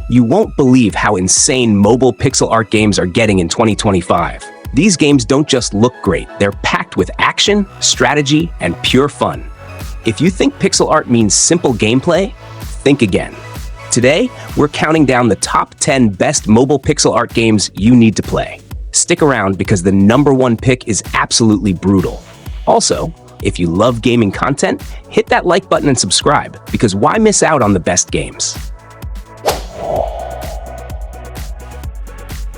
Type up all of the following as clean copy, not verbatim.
You won't believe how insane mobile pixel art games are getting in 2025. These games don't just look great, they're packed with action, strategy, and pure fun. If you think pixel art means simple gameplay, think again. Today, we're counting down the top 10 best mobile pixel art games you need to play. Stick around because the #1 pick is absolutely brutal. Also, if you love gaming content, hit that like button and subscribe, because why miss out on the best games?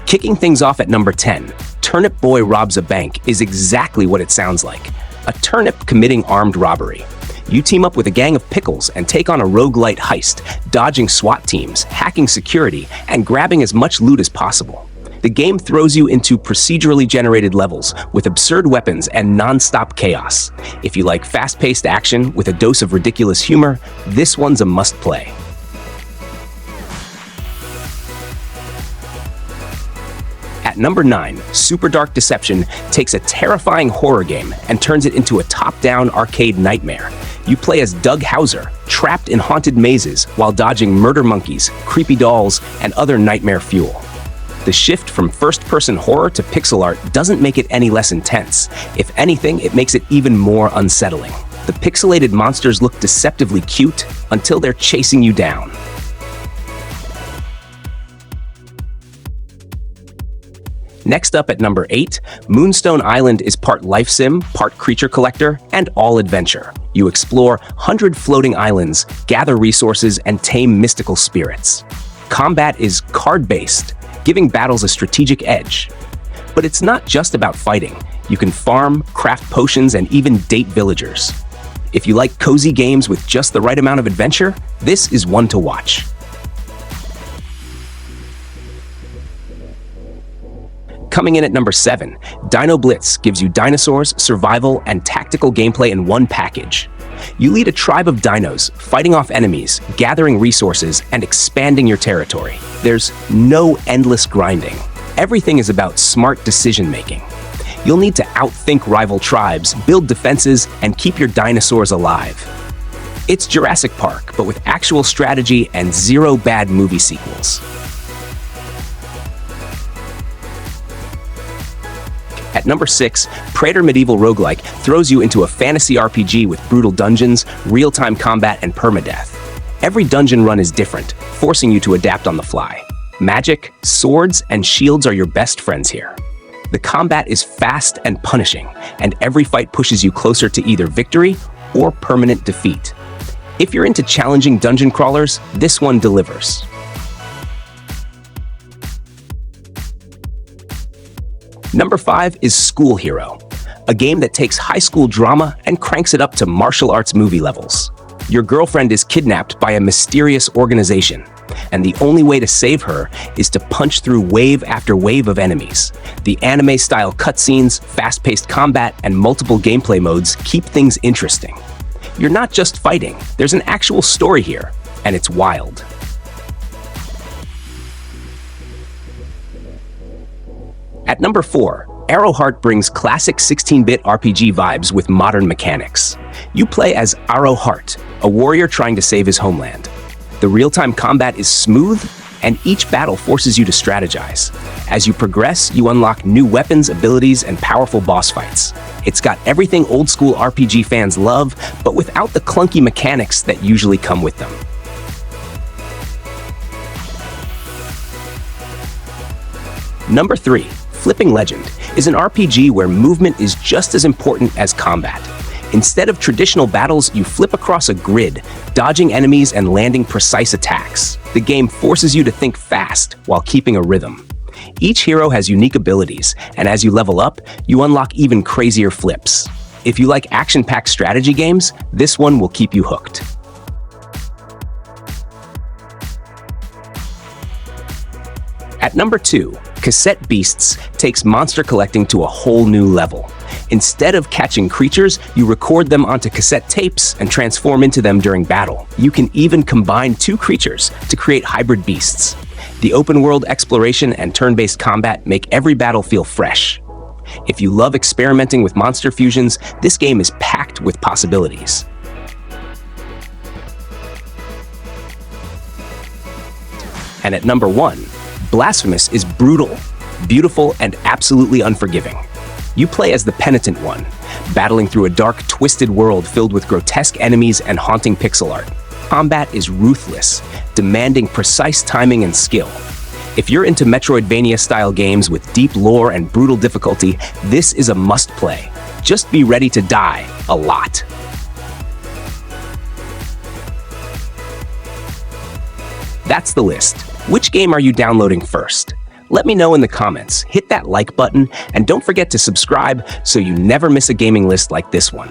Kicking things off at number 10, Turnip Boy Robs a Bank is exactly what it sounds like. A turnip committing armed robbery. You team up with a gang of pickles and take on a roguelite heist, dodging SWAT teams, hacking security, and grabbing as much loot as possible. The game throws you into procedurally generated levels with absurd weapons and non-stop chaos. If you like fast-paced action with a dose of ridiculous humor, this one's a must-play. At number 9, Super Dark Deception takes a terrifying horror game and turns it into a top-down arcade nightmare. You play as Doug Hauser, trapped in haunted mazes while dodging murder monkeys, creepy dolls, and other nightmare fuel. The shift from first-person horror to pixel art doesn't make it any less intense. If anything, it makes it even more unsettling. The pixelated monsters look deceptively cute until they're chasing you down. Next up at number 8, Moonstone Island is part life sim, part creature collector, and all adventure. You explore 100 floating islands, gather resources, and tame mystical spirits. Combat is card-based, giving battles a strategic edge. But it's not just about fighting. You can farm, craft potions, and even date villagers. If you like cozy games with just the right amount of adventure, this is one to watch. Coming in at number 7, Dino Blitz gives you dinosaurs, survival, and tactical gameplay in one package. You lead a tribe of dinos, fighting off enemies, gathering resources, and expanding your territory. There's no endless grinding. Everything is about smart decision-making. You'll need to outthink rival tribes, build defenses, and keep your dinosaurs alive. It's Jurassic Park, but with actual strategy and 0 bad movie sequels. At number 6, Praetor Medieval Roguelike throws you into a fantasy RPG with brutal dungeons, real-time combat, and permadeath. Every dungeon run is different, forcing you to adapt on the fly. Magic, swords, and shields are your best friends here. The combat is fast and punishing, and every fight pushes you closer to either victory or permanent defeat. If you're into challenging dungeon crawlers, this one delivers. Number 5 is School Hero, a game that takes high school drama and cranks it up to martial arts movie levels. Your girlfriend is kidnapped by a mysterious organization, and the only way to save her is to punch through wave after wave of enemies. The anime-style cutscenes, fast-paced combat, and multiple gameplay modes keep things interesting. You're not just fighting, there's an actual story here, and it's wild. At number 4, Arrowheart brings classic 16-bit RPG vibes with modern mechanics. You play as Airoheart, a warrior trying to save his homeland. The real-time combat is smooth, and each battle forces you to strategize. As you progress, you unlock new weapons, abilities, and powerful boss fights. It's got everything old-school RPG fans love, but without the clunky mechanics that usually come with them. Number 3, Flipping Legend is an RPG where movement is just as important as combat. Instead of traditional battles, you flip across a grid, dodging enemies and landing precise attacks. The game forces you to think fast while keeping a rhythm. Each hero has unique abilities, and as you level up, you unlock even crazier flips. If you like action-packed strategy games, this one will keep you hooked. At number 2, Cassette Beasts takes monster collecting to a whole new level. Instead of catching creatures, you record them onto cassette tapes and transform into them during battle. You can even combine 2 creatures to create hybrid beasts. The open-world exploration and turn-based combat make every battle feel fresh. If you love experimenting with monster fusions, this game is packed with possibilities. And at number 1, Blasphemous is brutal, beautiful, and absolutely unforgiving. You play as the penitent one, battling through a dark, twisted world filled with grotesque enemies and haunting pixel art. Combat is ruthless, demanding precise timing and skill. If you're into Metroidvania-style games with deep lore and brutal difficulty, this is a must-play. Just be ready to die a lot. That's the list. Which game are you downloading first? Let me know in the comments, hit that like button, and don't forget to subscribe so you never miss a gaming list like this one.